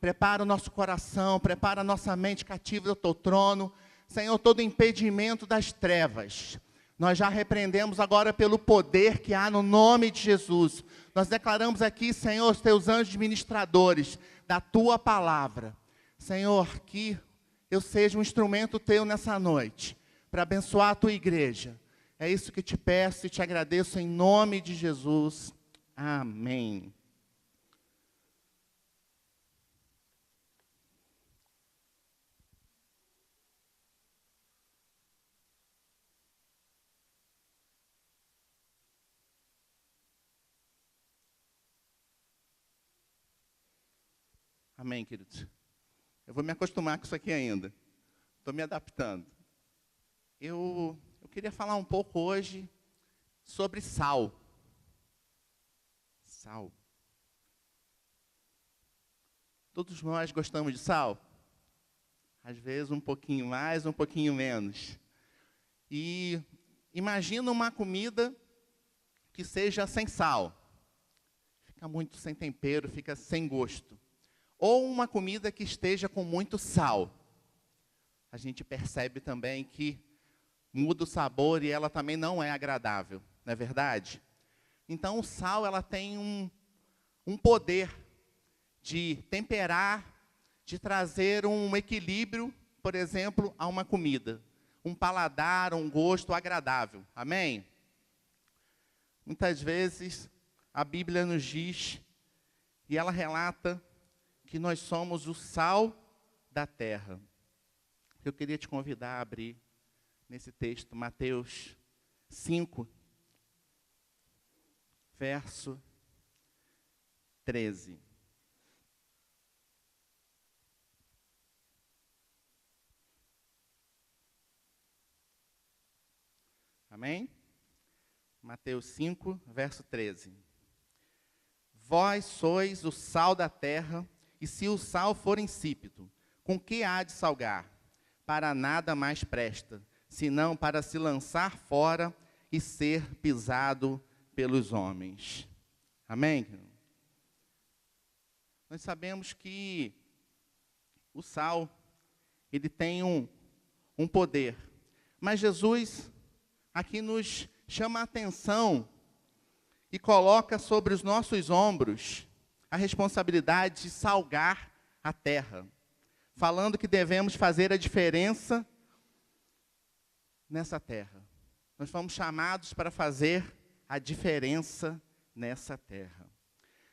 prepara o nosso coração, prepara a nossa mente cativa do teu trono. Senhor, todo impedimento das trevas, nós já repreendemos agora pelo poder que há no nome de Jesus. Nós declaramos aqui, Senhor, os teus anjos ministradores da tua palavra. Senhor, que eu seja um instrumento teu nessa noite, para abençoar a tua igreja. É isso que te peço e te agradeço em nome de Jesus. Amém. Amém, queridos. Eu vou me acostumar com isso aqui ainda. Estou me adaptando. Eu queria falar um pouco hoje sobre sal. Sal. Todos nós gostamos de sal? Às vezes um pouquinho mais, um pouquinho menos. E imagina uma comida que seja sem sal. Fica muito sem tempero, fica sem gosto. Ou uma comida que esteja com muito sal. A gente percebe também que muda o sabor e ela também não é agradável, não é verdade? Então, o sal ela tem um poder de temperar, de trazer um equilíbrio, por exemplo, a uma comida. Um paladar, um gosto agradável. Amém? Muitas vezes, a Bíblia nos diz, e ela relata, que nós somos o sal da terra. Eu queria te convidar a abrir nesse texto, Mateus 5, verso 13. Amém? Mateus 5, verso 13. Vós sois o sal da terra, e se o sal for insípido, com que há de salgar? Para nada mais presta, senão para se lançar fora e ser pisado pelos homens. Amém? Nós sabemos que o sal, ele tem um poder. Mas Jesus aqui nos chama a atenção e coloca sobre os nossos ombros a responsabilidade de salgar a terra, falando que devemos fazer a diferença nessa terra. Nós fomos chamados para fazer a diferença nessa terra.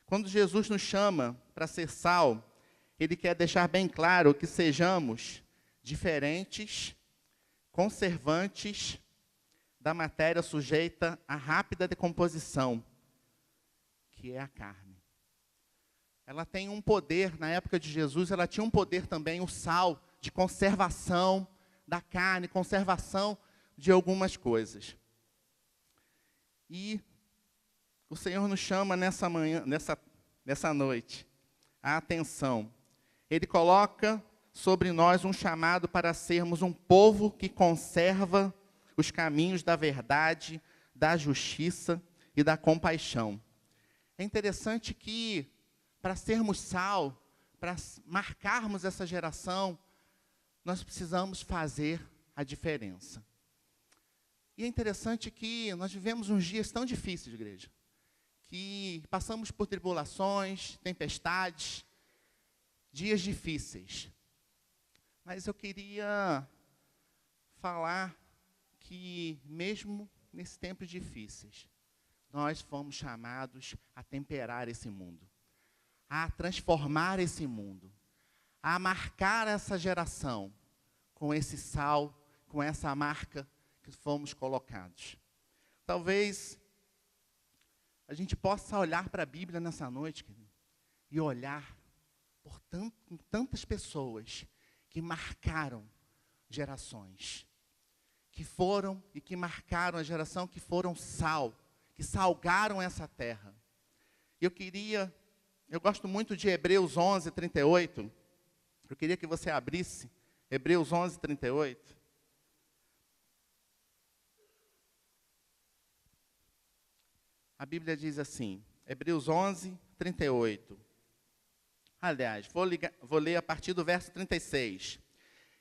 Quando Jesus nos chama para ser sal, Ele quer deixar bem claro que sejamos diferentes, conservantes da matéria sujeita à rápida decomposição, que é a carne. Ela tem um poder, na época de Jesus, ela tinha um poder também, o sal, de conservação da carne, conservação de algumas coisas. E o Senhor nos chama nessa manhã, nessa noite, a atenção. Ele coloca sobre nós um chamado para sermos um povo que conserva os caminhos da verdade, da justiça e da compaixão. É interessante que, para sermos sal, para marcarmos essa geração, nós precisamos fazer a diferença. E é interessante que nós vivemos uns dias tão difíceis, igreja, que passamos por tribulações, tempestades, dias difíceis. Mas eu queria falar que, mesmo nesses tempos difíceis, nós fomos chamados a temperar esse mundo, a transformar esse mundo, a marcar essa geração com esse sal, com essa marca que fomos colocados. Talvez a gente possa olhar para a Bíblia nessa noite, querido, e olhar por tantas pessoas que marcaram gerações, que foram e que marcaram a geração, que foram sal, que salgaram essa terra. Eu gosto muito de Hebreus 11, 38. Eu queria que você abrisse Hebreus 11, 38. A Bíblia diz assim, Hebreus 11, 38. Aliás, vou ler a partir do verso 36.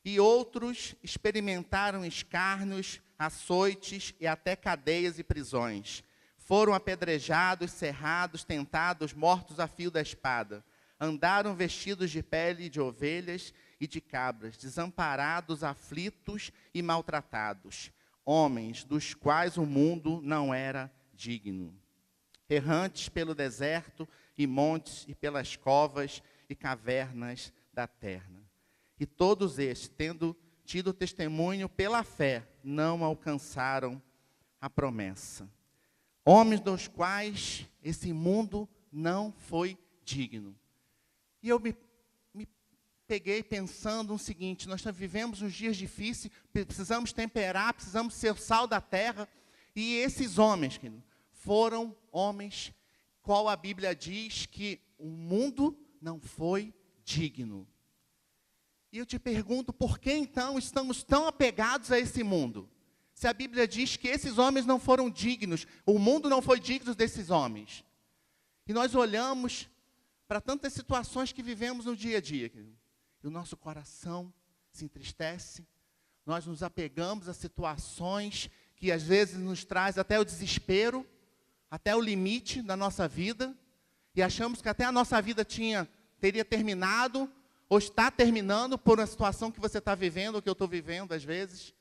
E outros experimentaram escárnios, açoites e até cadeias e prisões. Foram apedrejados, cerrados, tentados, mortos a fio da espada. Andaram vestidos de pele de ovelhas e de cabras, desamparados, aflitos e maltratados. Homens dos quais o mundo não era digno. Errantes pelo deserto e montes e pelas covas e cavernas da terra. E todos estes, tendo tido testemunho pela fé, não alcançaram a promessa. Homens dos quais esse mundo não foi digno. E eu me peguei pensando no seguinte: nós vivemos uns dias difíceis, precisamos temperar, precisamos ser o sal da terra. E esses homens, querido, foram homens, qual a Bíblia diz que o mundo não foi digno. E eu te pergunto, por que então estamos tão apegados a esse mundo? Se a Bíblia diz que esses homens não foram dignos, o mundo não foi digno desses homens. E nós olhamos para tantas situações que vivemos no dia a dia, e o nosso coração se entristece, nós nos apegamos a situações que às vezes nos traz até o desespero, até o limite da nossa vida, e achamos que até a nossa vida teria terminado, ou está terminando por uma situação que você está vivendo, ou que eu estou vivendo às vezes.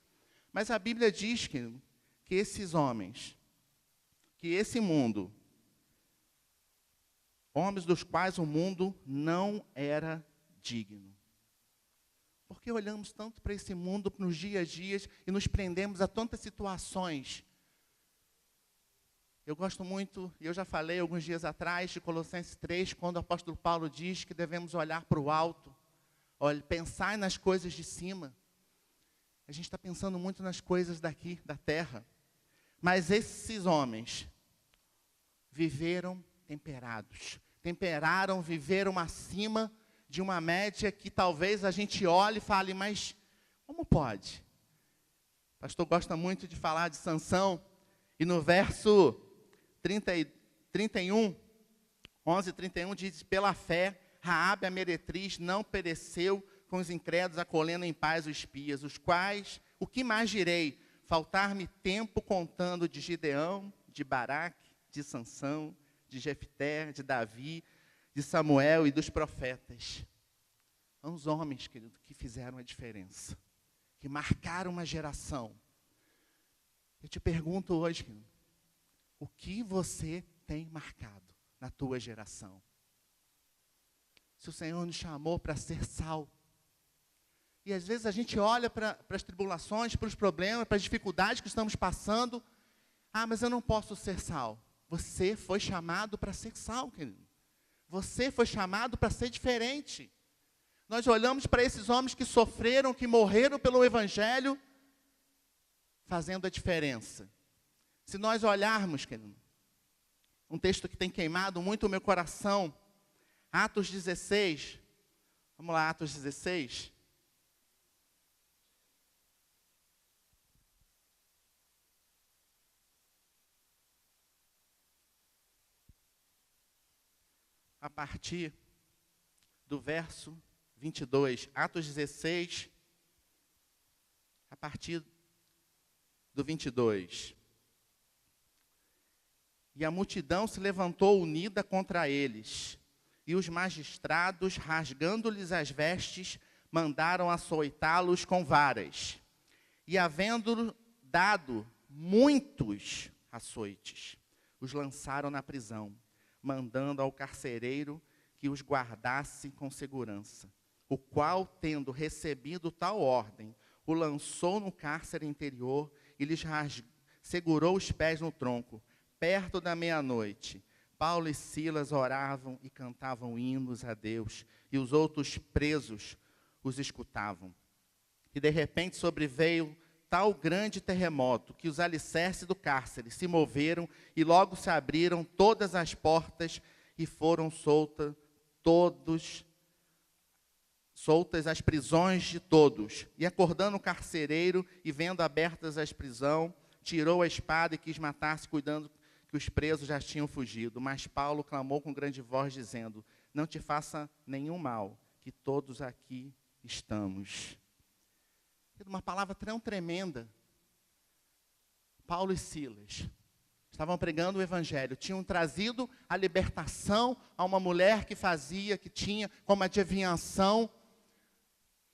Mas a Bíblia diz que esses homens, que esse mundo, homens dos quais o mundo não era digno. Porque olhamos tanto para esse mundo nos dias a dias e nos prendemos a tantas situações. Eu gosto muito, e eu já falei alguns dias atrás, de Colossenses 3, quando o apóstolo Paulo diz que devemos olhar para o alto, pensar nas coisas de cima. A gente está pensando muito nas coisas daqui, da terra. Mas esses homens viveram temperados. Temperaram, viveram acima de uma média que talvez a gente olhe e fale, mas como pode? O pastor gosta muito de falar de Sansão, e no verso 31, 11:31 diz: pela fé, Raabe a meretriz não pereceu com os incrédulos, acolhendo em paz os espias, os quais, o que mais direi? Faltar-me tempo contando de Gideão, de Baraque, de Sansão, de Jefté, de Davi, de Samuel e dos profetas. São os homens, querido, que fizeram a diferença, que marcaram uma geração. Eu te pergunto hoje, querido, o que você tem marcado na tua geração? Se o Senhor nos chamou para ser sal. E às vezes a gente olha para as tribulações, para os problemas, para as dificuldades que estamos passando. Ah, mas eu não posso ser sal. Você foi chamado para ser sal, querido. Você foi chamado para ser diferente. Nós olhamos para esses homens que sofreram, que morreram pelo Evangelho, fazendo a diferença. Se nós olharmos, querido, um texto que tem queimado muito o meu coração, Atos 16, vamos lá, Atos 16. A partir do verso 22, Atos 16, a partir do 22. E a multidão se levantou unida contra eles, e os magistrados, rasgando-lhes as vestes, mandaram açoitá-los com varas. E havendo dado muitos açoites, os lançaram na prisão, mandando ao carcereiro que os guardasse com segurança, o qual, tendo recebido tal ordem, o lançou no cárcere interior e lhes segurou os pés no tronco. Perto da meia-noite, Paulo e Silas oravam e cantavam hinos a Deus, e os outros presos os escutavam. E de repente sobreveio tal grande terremoto, que os alicerces do cárcere se moveram, e logo se abriram todas as portas, e foram soltas as prisões de todos. E acordando o carcereiro, e vendo abertas as prisões, tirou a espada e quis matar-se, cuidando que os presos já tinham fugido. Mas Paulo clamou com grande voz, dizendo: não te faça nenhum mal, que todos aqui estamos. Uma palavra tão tremenda. Paulo e Silas estavam pregando o evangelho, tinham trazido a libertação a uma mulher que tinha como adivinhação,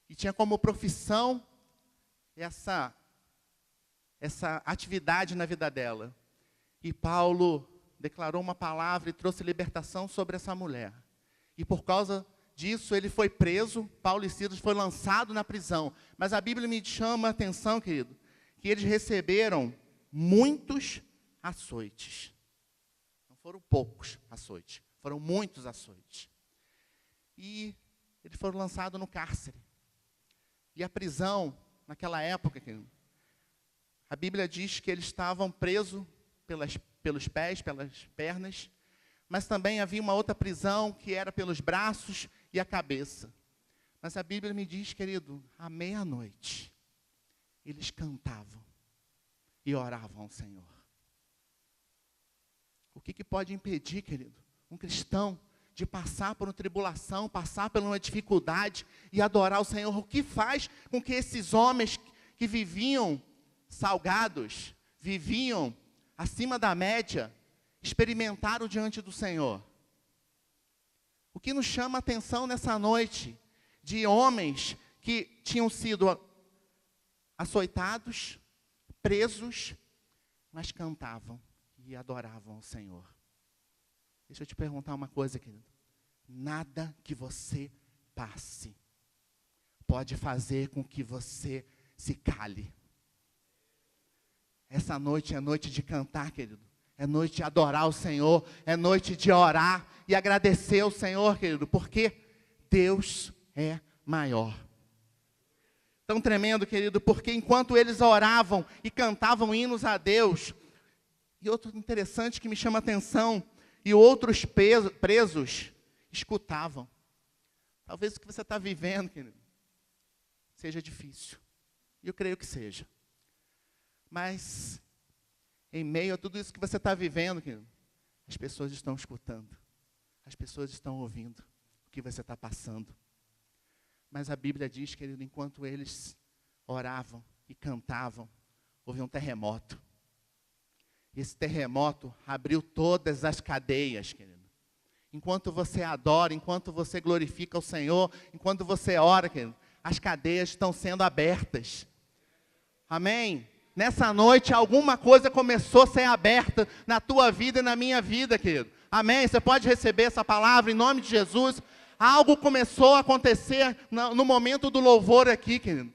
e tinha como profissão essa atividade na vida dela. E Paulo declarou uma palavra e trouxe libertação sobre essa mulher. E por causa disso ele foi preso, Paulo e Silas foram lançados na prisão. Mas a Bíblia me chama a atenção, querido, que eles receberam muitos açoites. Não foram poucos açoites, foram muitos açoites. E eles foram lançados no cárcere. E a prisão, naquela época, a Bíblia diz que eles estavam presos pelos pés, pelas pernas, mas também havia uma outra prisão que era pelos braços e a cabeça. Mas a Bíblia me diz, querido, à meia-noite, eles cantavam e oravam ao Senhor. O que pode impedir, querido, um cristão de passar por uma tribulação, passar por uma dificuldade e adorar o Senhor? O que faz com que esses homens que viviam salgados, viviam acima da média, experimentaram diante do Senhor? O que nos chama a atenção nessa noite, de homens que tinham sido açoitados, presos, mas cantavam e adoravam ao Senhor. Deixa eu te perguntar uma coisa, querido. Nada que você passe pode fazer com que você se cale. Essa noite é noite de cantar, querido. É noite de adorar o Senhor. É noite de orar e agradecer ao Senhor, querido, porque Deus é maior. Tão tremendo, querido, porque enquanto eles oravam e cantavam hinos a Deus, e outro interessante que me chama a atenção, e outros presos escutavam. Talvez o que você está vivendo, querido, seja difícil. E eu creio que seja. Mas, em meio a tudo isso que você está vivendo, querido, as pessoas estão escutando. As pessoas estão ouvindo o que você está passando. Mas a Bíblia diz, querido, enquanto eles oravam e cantavam, houve um terremoto. E esse terremoto abriu todas as cadeias, querido. Enquanto você adora, enquanto você glorifica o Senhor, enquanto você ora, querido, as cadeias estão sendo abertas. Amém? Nessa noite, alguma coisa começou a ser aberta na tua vida e na minha vida, querido. Amém? Você pode receber essa palavra em nome de Jesus. Algo começou a acontecer no momento do louvor aqui, querido.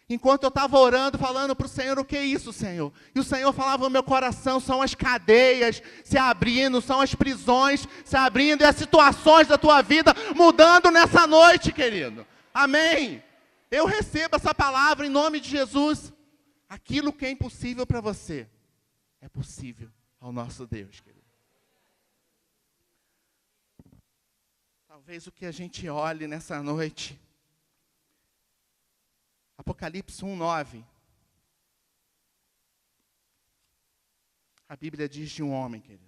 Enquanto eu estava orando, falando para o Senhor, o que é isso, Senhor? E o Senhor falava no meu coração, são as cadeias se abrindo, são as prisões se abrindo, e as situações da tua vida mudando nessa noite, querido. Amém? Eu recebo essa palavra em nome de Jesus. Aquilo que é impossível para você, é possível ao nosso Deus, querido. Talvez o que a gente olhe nessa noite, Apocalipse 1:9. A Bíblia diz de um homem, querido.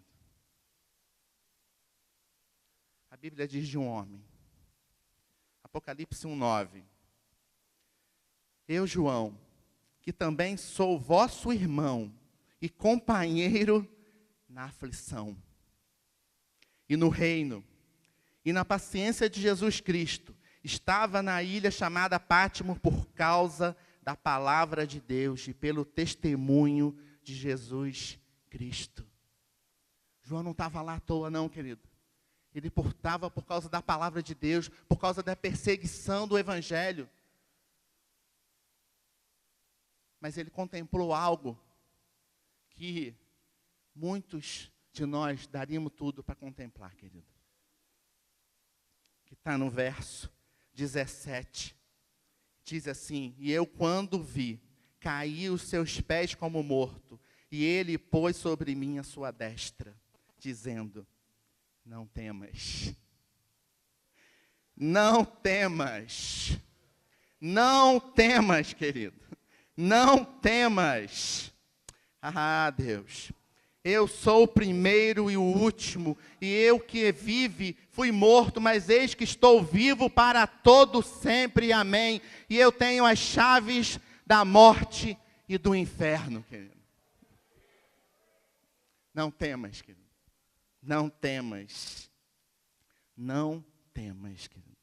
A Bíblia diz de um homem. Apocalipse 1:9. Eu, João, que também sou vosso irmão e companheiro na aflição, e no reino, e na paciência de Jesus Cristo, estava na ilha chamada Pátimo por causa da palavra de Deus e pelo testemunho de Jesus Cristo. João não estava lá à toa não, querido. Ele estava por causa da palavra de Deus, por causa da perseguição do Evangelho. Mas ele contemplou algo que muitos de nós daríamos tudo para contemplar, querido. Que está no verso 17. Diz assim: e eu, quando vi, caí os seus pés como morto, e ele pôs sobre mim a sua destra, dizendo: não temas. Não temas. Não temas, querido. Não temas. Ah, Deus. Eu sou o primeiro e o último, e eu que vive, fui morto, mas eis que estou vivo para todo sempre, amém. E eu tenho as chaves da morte e do inferno, querido. Não temas, querido. Não temas. Não temas, querido.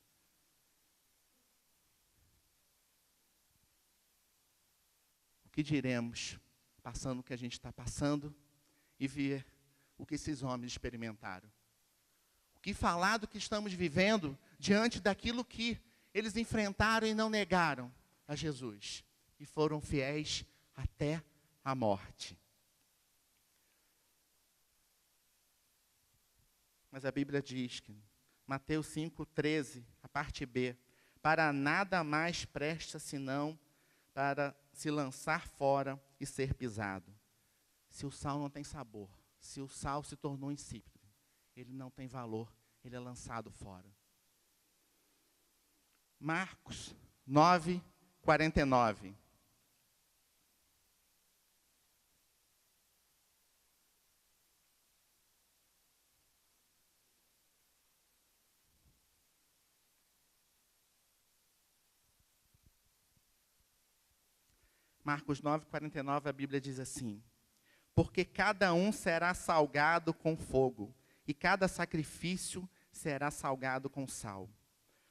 O que diremos, passando o que a gente está passando, e ver o que esses homens experimentaram? O que falar do que estamos vivendo, diante daquilo que eles enfrentaram e não negaram a Jesus, e foram fiéis até a morte. Mas a Bíblia diz que, Mateus 5,13, a parte B, para nada mais presta senão para se lançar fora e ser pisado. Se o sal não tem sabor, se o sal se tornou insípido, ele não tem valor, ele é lançado fora. Marcos 9:49. Marcos 9:49, a Bíblia diz assim: porque cada um será salgado com fogo, e cada sacrifício será salgado com sal.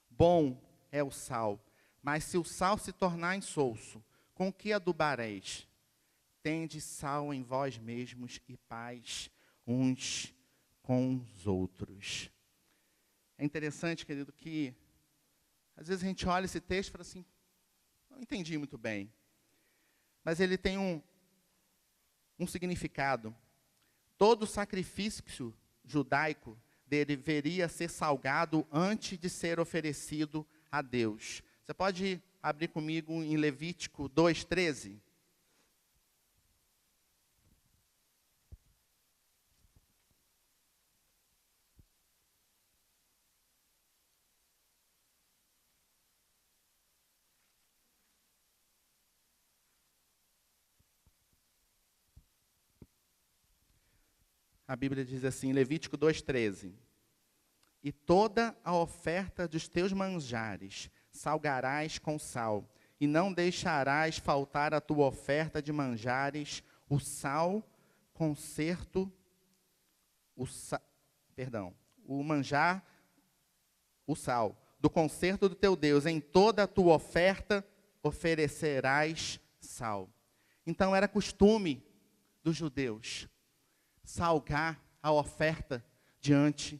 Bom é o sal, mas se o sal se tornar insosso, com que adubareis? Tende sal em vós mesmos e paz uns com os outros. É interessante, querido, que às vezes a gente olha esse texto e fala assim, não entendi muito bem. Mas ele tem um significado. Todo sacrifício judaico deveria ser salgado antes de ser oferecido a Deus. Você pode abrir comigo em Levítico 2:13? A Bíblia diz assim, Levítico 2:13. E toda a oferta dos teus manjares salgarás com sal, e não deixarás faltar a tua oferta de manjares, o sal, o manjar, o sal, do concerto do teu Deus, em toda a tua oferta oferecerás sal. Então era costume dos judeus salgar a oferta diante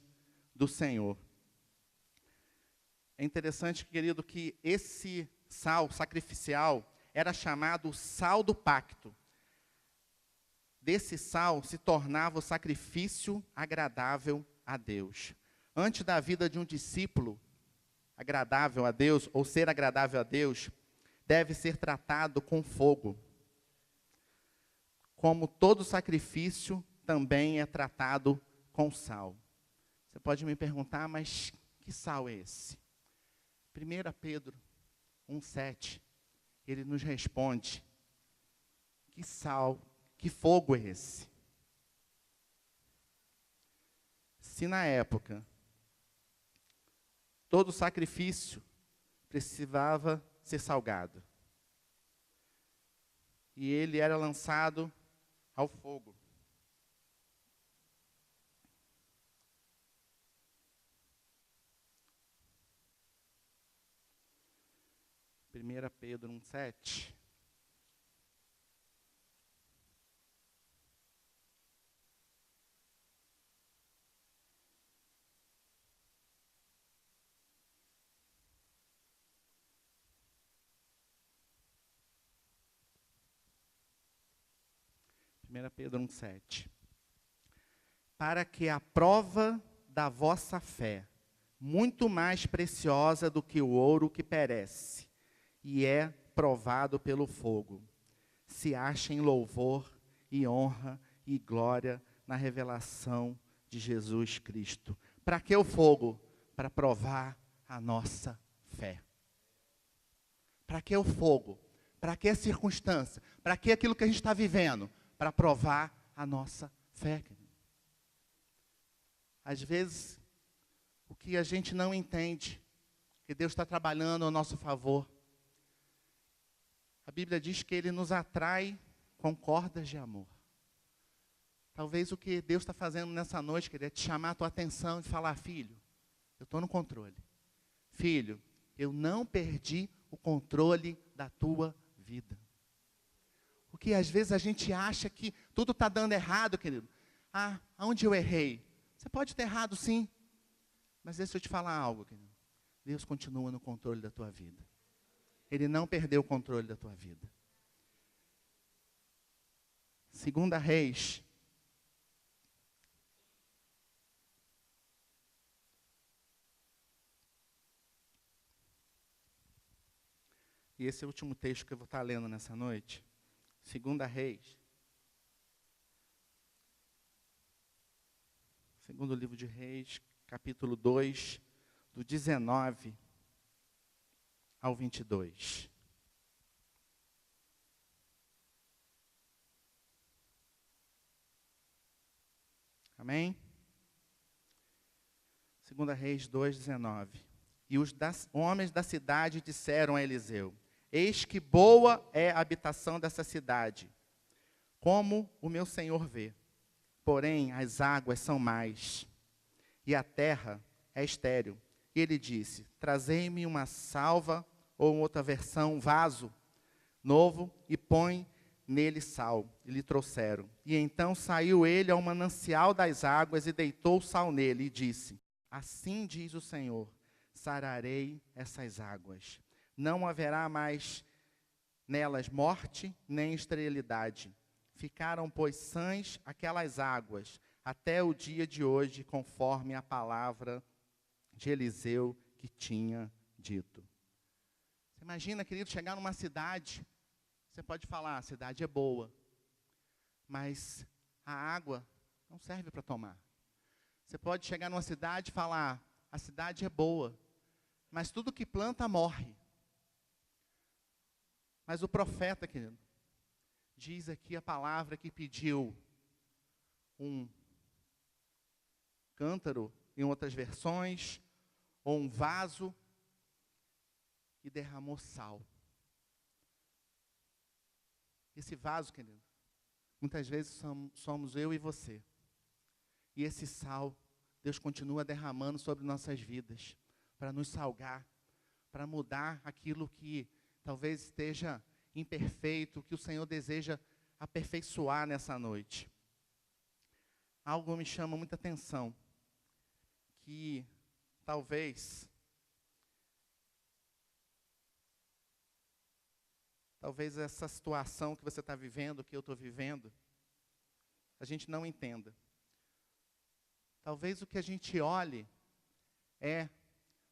do Senhor. É interessante, querido, que esse sal sacrificial era chamado sal do pacto. Desse sal se tornava o sacrifício agradável a Deus. Antes da vida de um discípulo agradável a Deus, ou ser agradável a Deus, deve ser tratado com fogo. Como todo sacrifício também é tratado com sal. Você pode me perguntar, mas que sal é esse? 1 Pedro 1:7, ele nos responde, que sal, que fogo é esse? Se na época, todo sacrifício precisava ser salgado, e ele era lançado ao fogo, 1 Pedro 1:7. Pedro 1:7. Para que a prova da vossa fé, muito mais preciosa do que o ouro que perece, e é provado pelo fogo, se acha em louvor e honra e glória na revelação de Jesus Cristo. Para que o fogo? Para provar a nossa fé. Para que o fogo? Para que a circunstância? Para que aquilo que a gente está vivendo? Para provar a nossa Fé, querido. Às vezes, o que a gente não entende, que Deus está trabalhando ao nosso favor. A Bíblia diz que Ele nos atrai com cordas de amor. Talvez o que Deus está fazendo nessa noite, querido, é te chamar a tua atenção e falar: filho, eu estou no controle. Filho, eu não perdi o controle da tua vida. Porque às vezes a gente acha que tudo está dando errado, querido. Ah, aonde eu errei? Você pode ter errado, sim. Mas deixa eu te falar algo, querido. Deus continua no controle da tua vida. Ele não perdeu o controle da tua vida. 2 Reis. E esse é o último texto que eu vou estar lendo nessa noite. 2 Reis. Segundo livro de Reis, capítulo 2, do 19 ao 22. Amém? 2 Reis 2, 19. E os homens da cidade disseram a Eliseu: eis que boa é a habitação dessa cidade, como o meu senhor vê. Porém, as águas são mais, e a terra é estéril. E ele disse: trazei-me uma salva, ou outra versão, um vaso novo, e põe nele sal. E lhe trouxeram. E então saiu ele ao manancial das águas, e deitou o sal nele, e disse: assim diz o Senhor, sararei essas águas. Não haverá mais nelas morte, nem esterilidade. Ficaram, pois, sãs aquelas águas, até o dia de hoje, conforme a palavra de Eliseu que tinha dito. Você imagina, querido, chegar numa cidade, você pode falar: a cidade é boa, mas a água não serve para tomar. Você pode chegar numa cidade e falar: a cidade é boa, mas tudo que planta morre. Mas o profeta, querido, diz aqui a palavra que pediu um cântaro, em outras versões, ou um vaso, e derramou sal. Esse vaso, querido, muitas vezes somos eu e você. E esse sal, Deus continua derramando sobre nossas vidas, para nos salgar, para mudar aquilo que talvez esteja imperfeito, que o Senhor deseja aperfeiçoar nessa noite. Algo me chama muita atenção, que talvez essa situação que você está vivendo, que eu estou vivendo, a gente não entenda. Talvez o que a gente olhe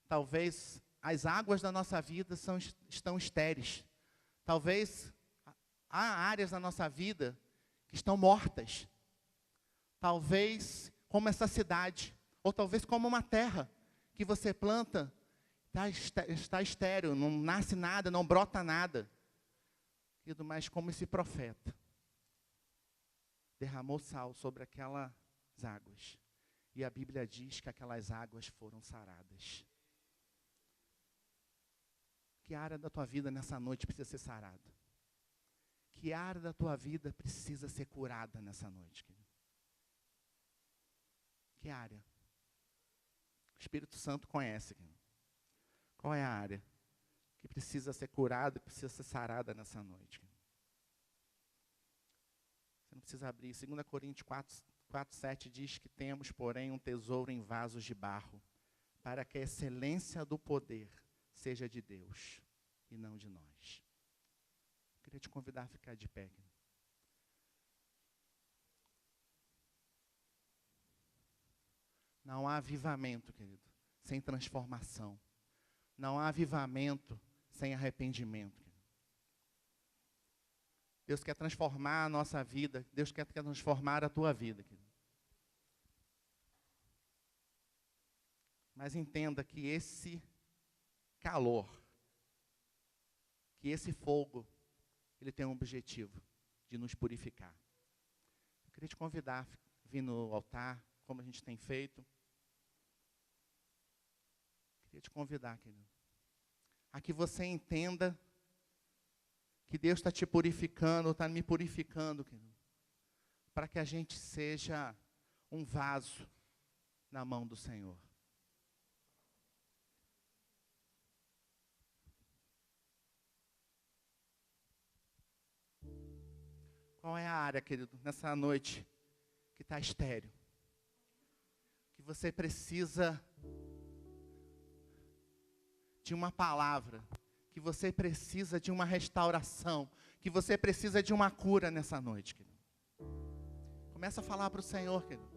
talvez as águas da nossa vida estão estéreis. Talvez há áreas da nossa vida que estão mortas. Talvez como essa cidade, ou talvez como uma terra que você planta, está estéril, não nasce nada, não brota nada. Mas como esse profeta derramou sal sobre aquelas águas, e a Bíblia diz que aquelas águas foram saradas. Que área da tua vida nessa noite precisa ser sarada? Que área da tua vida precisa ser curada nessa noite, querido? Que área? O Espírito Santo conhece, querido. Qual é a área que precisa ser curada, que precisa ser sarada nessa noite, querido? Você não precisa abrir. 2 Coríntios 4:7 diz que temos, porém, um tesouro em vasos de barro, para que a excelência do poder seja de Deus e não de nós. Eu queria te convidar a ficar de pé. Não há avivamento, querido, sem transformação. Não há avivamento sem arrependimento, querido. Deus quer transformar a nossa vida. Deus quer transformar a tua vida, querido. Mas entenda que esse calor, que esse fogo, ele tem um objetivo de nos purificar. Eu queria te convidar vir no altar, como a gente tem feito. Queria te convidar, querido, a que você entenda que Deus está te purificando, está me purificando, querido, para que a gente seja um vaso na mão do Senhor. Qual é a área, querido, nessa noite que está estéril? Que você precisa de uma palavra, que você precisa de uma restauração, que você precisa de uma cura nessa noite, querido. Começa a falar para o Senhor, querido.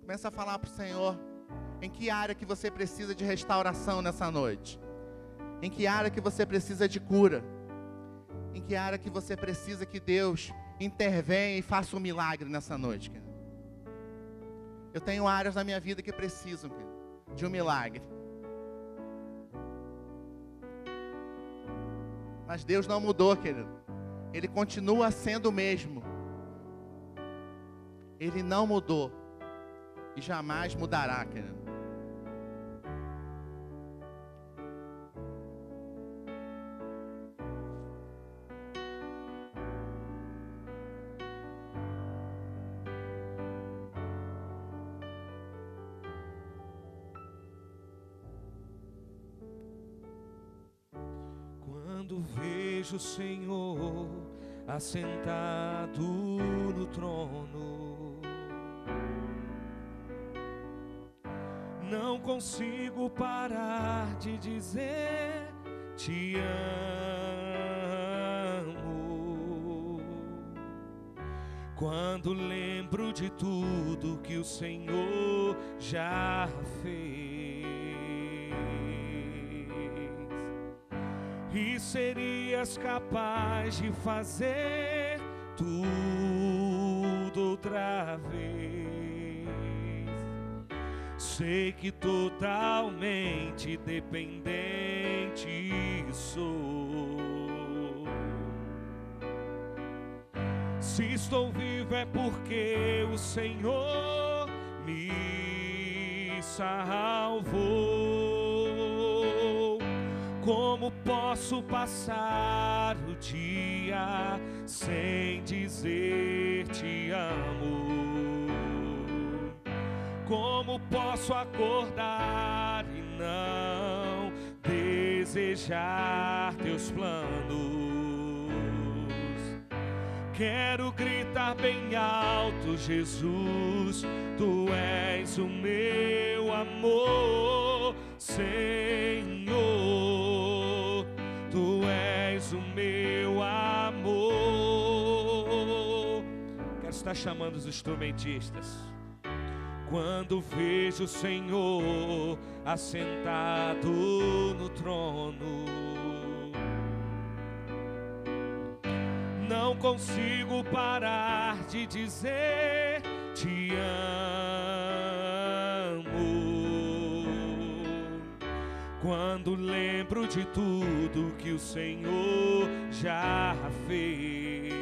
Começa a falar para o Senhor em que área que você precisa de restauração nessa noite. Em que área que você precisa de cura. Em que área que você precisa que Deus intervenha e faça um milagre nessa noite, querido. Eu tenho áreas na minha vida que precisam, querido, de um milagre. Mas Deus não mudou, querido. Ele continua sendo o mesmo. Ele não mudou. E jamais mudará, querido. Quando vejo o Senhor assentado no trono, não consigo parar de dizer te amo. Quando lembro de tudo que o Senhor já fez, e serias capaz de fazer tudo outra vez. Sei que totalmente dependente sou. Se estou vivo é porque o Senhor me salvou. Como posso passar o dia sem dizer te amo? Como posso acordar e não desejar teus planos? Quero gritar bem alto, Jesus, tu és o meu amor, Senhor, tu és o meu amor. Quero estar chamando os instrumentistas. Quando vejo o Senhor assentado no trono, não consigo parar de dizer te amo. Quando lembro de tudo que o Senhor já fez,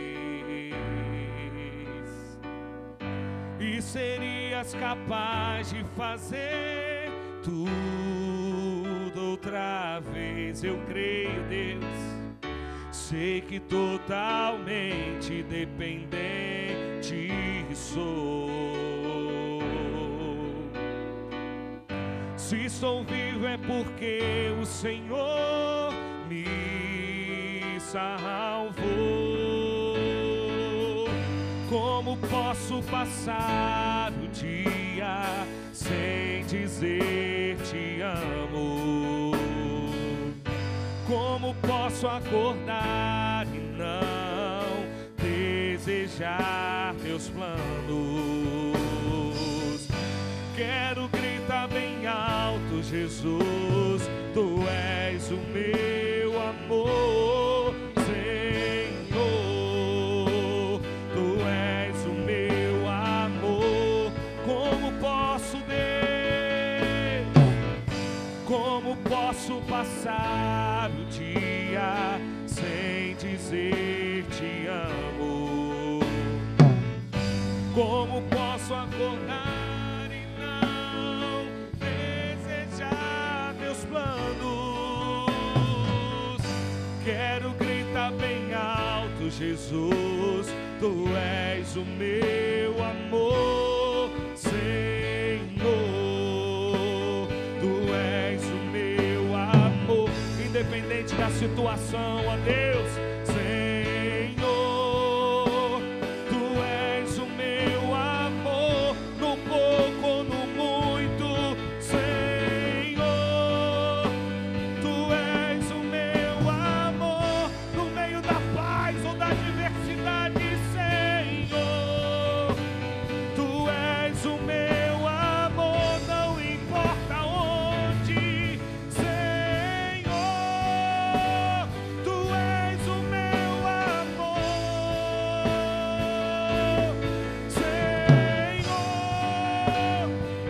e serias capaz de fazer tudo outra vez. Eu creio, Deus. Sei que totalmente dependente sou. Se estou vivo é porque o Senhor me salvou. Como posso passar o dia sem dizer te amo? Como posso acordar e não desejar teus planos? Quero gritar bem alto, Jesus, tu és o meu amor, Senhor, tu és o meu amor. Como posso, Deus, como posso passar o dia sem dizer te amo? Como posso posso acordar e não desejar teus planos. Quero gritar bem alto, Jesus, tu és o meu amor, Senhor. Tu és o meu amor, independente da situação, ó Deus, Senhor. Tu és o meu amor, no pouco ou no muito, Senhor. Tu és o meu amor, no meio da paz ou da adversidade, Senhor. Tu és o meu amor, não importa onde, Senhor. Tu és o meu amor, Senhor.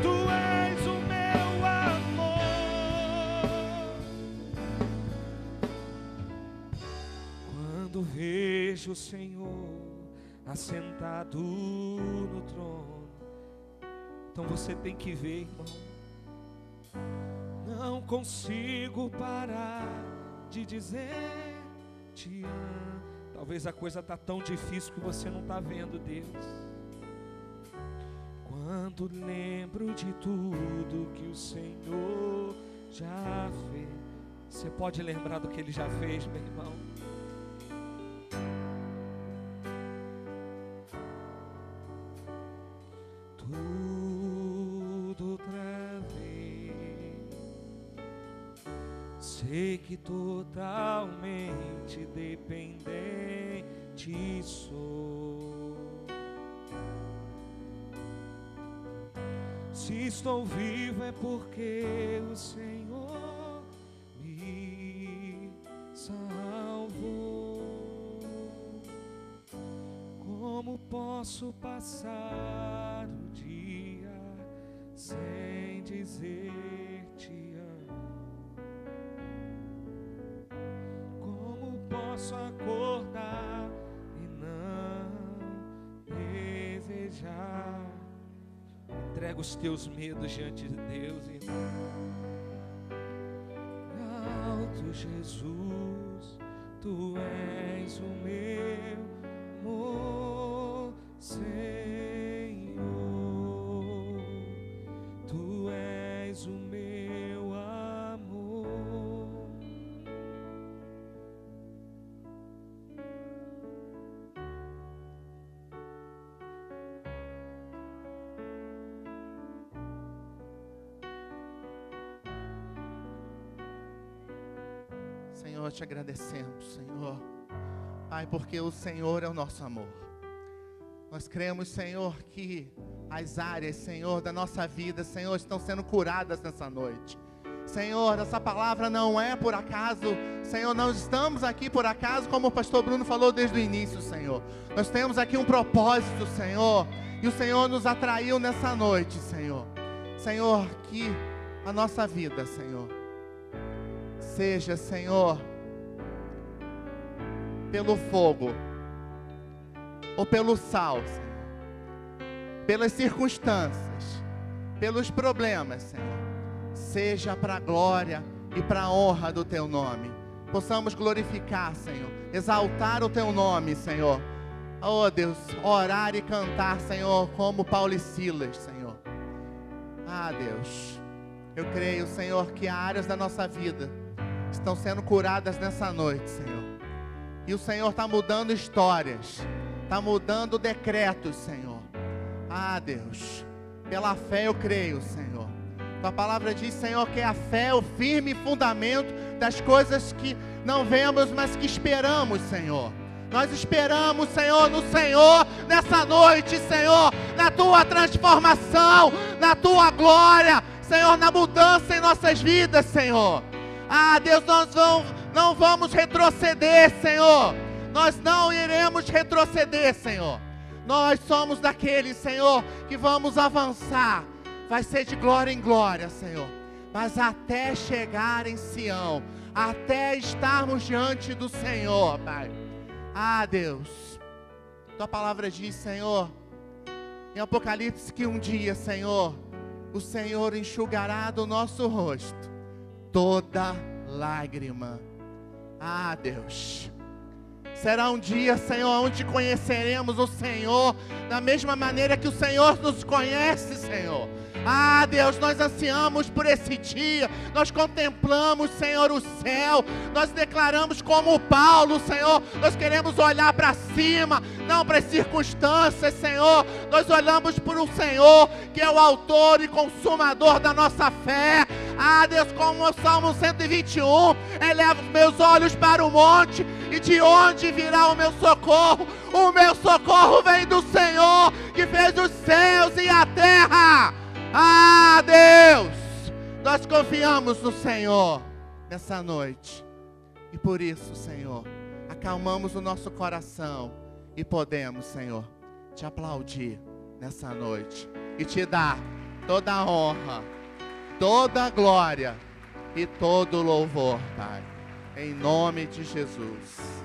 Tu és o meu amor. Quando vejo o Senhor assentado no trono, então você tem que ver, irmão. Não consigo parar de dizer te amo. Talvez a coisa está tão difícil que você não está vendo Deus. Quando lembro de tudo que o Senhor já fez. Você pode lembrar do que Ele já fez, meu irmão? Tudo outra vez. Sei que totalmente dependente sou. Se estou vivo é porque o Senhor me salvou. Como posso passar o dia sem dizer te amo? Como posso acordar e não desejar? Entrega os teus medos diante de Deus, irmão. Alto Jesus, tu és o meu amor, Senhor. Tu és o meu amor. Senhor, te agradecemos, Senhor. Pai, porque o Senhor é o nosso amor. Nós cremos, Senhor, que as áreas, Senhor, da nossa vida, Senhor, estão sendo curadas nessa noite. Senhor, essa palavra não é por acaso. Senhor, não estamos aqui por acaso, como o pastor Bruno falou desde o início, Senhor. Nós temos aqui um propósito, Senhor. E o Senhor nos atraiu nessa noite, Senhor. Senhor, que a nossa vida, Senhor, seja, Senhor, pelo fogo ou pelo sal, Senhor, pelas circunstâncias, pelos problemas, Senhor, seja para a glória e para a honra do Teu nome. Possamos glorificar, Senhor, exaltar o Teu nome, Senhor. Oh Deus, orar e cantar, Senhor, como Paulo e Silas, Senhor. Ah, Deus, eu creio, Senhor, que há áreas da nossa vida estão sendo curadas nessa noite, Senhor. E o Senhor está mudando histórias, está mudando decretos, Senhor. Ah, Deus, pela fé eu creio, Senhor. Tua palavra diz, Senhor, que a fé é o firme fundamento das coisas que não vemos, mas que esperamos, Senhor. Nós esperamos, Senhor, no Senhor, nessa noite, Senhor, na Tua transformação, na Tua glória, Senhor, na mudança em nossas vidas, Senhor. Ah, Deus, nós não vamos retroceder, Senhor. Nós não iremos retroceder, Senhor. Nós somos daqueles, Senhor, que vamos avançar. Vai ser de glória em glória, Senhor. Mas até chegar em Sião, até estarmos diante do Senhor, Pai. Ah, Deus, Tua palavra diz, Senhor, em Apocalipse que um dia, Senhor, o Senhor enxugará do nosso rosto toda lágrima. Ah, Deus, será um dia, Senhor, onde conheceremos o Senhor da mesma maneira que o Senhor nos conhece, Senhor. Ah, Deus, nós ansiamos por esse dia, nós contemplamos, Senhor, o céu, nós declaramos como Paulo, Senhor, nós queremos olhar para cima, não para as circunstâncias, Senhor, nós olhamos para o Senhor, que é o autor e consumador da nossa fé. Ah, Deus, como o Salmo 121, eleva os meus olhos para o monte, e de onde virá o meu socorro? O meu socorro vem do Senhor, que fez os céus e a terra. Ah, Deus, nós confiamos no Senhor nessa noite. E por isso, Senhor, acalmamos o nosso coração e podemos, Senhor, te aplaudir nessa noite e te dar toda a honra, toda a glória e todo o louvor, Pai. Em nome de Jesus.